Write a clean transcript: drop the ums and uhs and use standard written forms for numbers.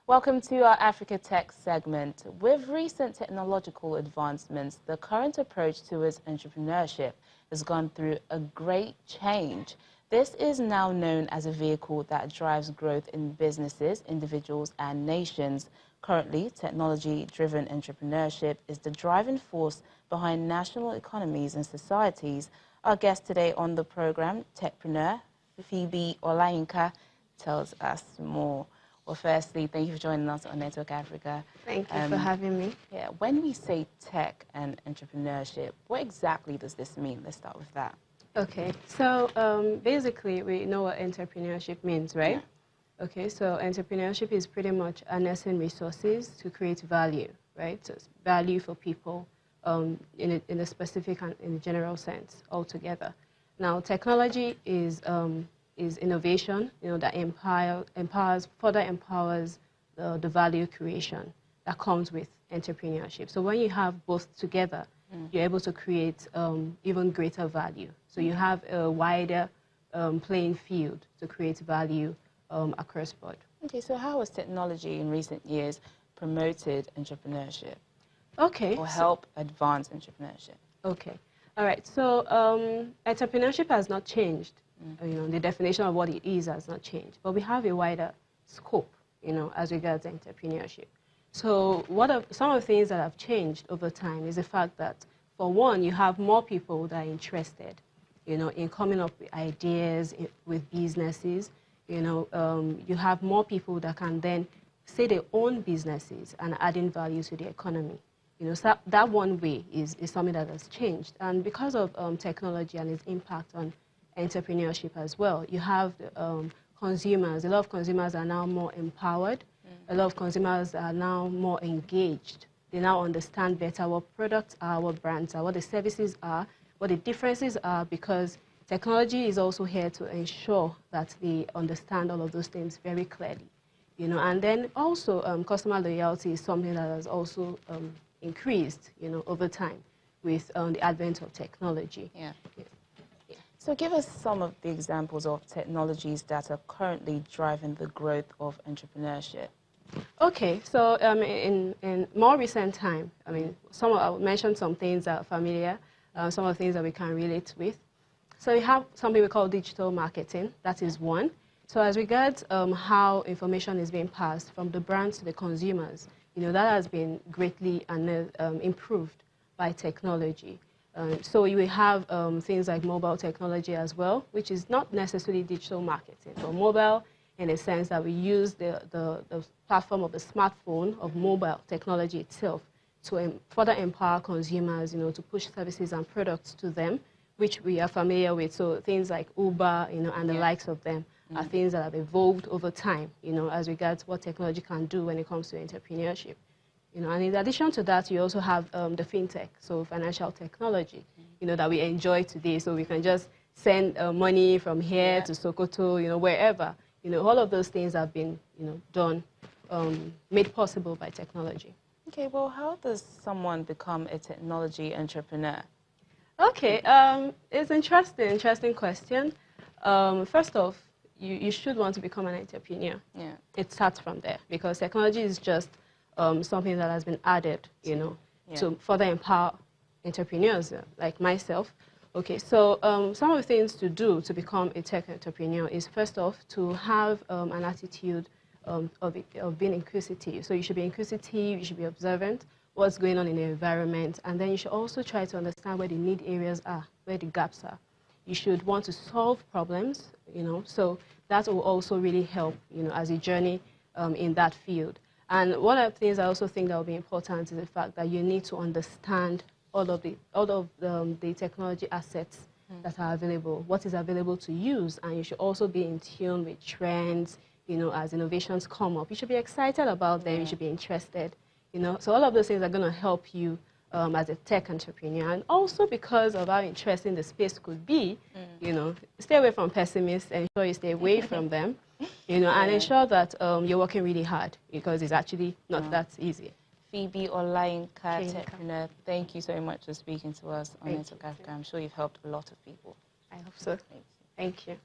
Welcome to our Africa Tech segment. With recent technological advancements, the current approach towards entrepreneurship has gone through a great change. This is now known as a vehicle that drives growth in businesses, individuals, and nations. Currently, technology-driven entrepreneurship is the driving force behind national economies and societies. Our guest today on the program, techpreneur Phoebe Okeyinka, tells us more. Well, firstly, thank you for joining us on Network Africa. Thank you for having me. Yeah, when we say tech and entrepreneurship, what exactly does this mean? Let's start with that. Okay, so basically we know what entrepreneurship means, right? Yeah. Okay, so entrepreneurship is pretty much harnessing resources to create value, right? So it's value for people in a specific and in a general sense altogether. Now, technology is innovation, that further empowers the value creation that comes with entrepreneurship. So when you have both together, you're able to create even greater value. So you have a wider playing field to create value across board. Okay, so how has technology in recent years promoted entrepreneurship? Okay. Or help advance entrepreneurship? Okay. All right. So entrepreneurship has not changed. The definition of what it is has not changed, but we have a wider scope, as regards entrepreneurship. So some of the things that have changed over time is the fact that, for one, you have more people that are interested, in coming up with ideas, with businesses. You have more people that can then say they own businesses and adding value to the economy. So that one way is something that has changed. And because of technology and its impact on entrepreneurship as well, you have consumers. A lot of consumers are now more empowered. A lot of consumers are now more engaged. They now understand better what products are, what brands are, what the services are, what the differences are, because technology is also here to ensure that they understand all of those things very clearly. And then also customer loyalty is something that has also increased, over time with the advent of technology. Yeah. So give us some of the examples of technologies that are currently driving the growth of entrepreneurship. Okay, so in more recent time, I'll mention some things that are familiar, some of the things that we can relate with. So we have something we call digital marketing. That is one. So as regards how information is being passed from the brands to the consumers, that has been greatly improved by technology. So you will have things like mobile technology as well, which is not necessarily digital marketing, but mobile in a sense that we use the platform of the smartphone, of mobile technology itself, to further empower consumers, to push services and products to them, which we are familiar with. So things like Uber, and the likes of them are things that have evolved over time, as regards what technology can do when it comes to entrepreneurship. And in addition to that, you also have the fintech, so financial technology, that we enjoy today. So we can just send money from here to Sokoto, wherever. All of those things have been, done, made possible by technology. Okay, well, how does someone become a technology entrepreneur? Okay, it's interesting question. First off, you should want to become an entrepreneur. Yeah. It starts from there, because technology is just something that has been added, to further empower entrepreneurs like myself. Okay, so some of the things to do to become a tech entrepreneur is, first off, to have an attitude of being inquisitive. So you should be inquisitive, you should be observant, what's going on in the environment, and then you should also try to understand where the need areas are, where the gaps are. You should want to solve problems, so that will also really help, as a journey in that field. And one of the things I also think that will be important is the fact that you need to understand all of the technology assets that are available, what is available to use, and you should also be in tune with trends, as innovations come up. You should be excited about them, you should be interested, So all of those things are going to help you as a tech entrepreneur. And also because of how interesting the space could be, stay away from pessimists, ensure you stay away from them. And ensure that you're working really hard, because it's actually not that easy. Phoebe Okeyinka, techpreneur, thank you so much for speaking to us on Network Africa. I'm sure you've helped a lot of people. I hope so. Thank you.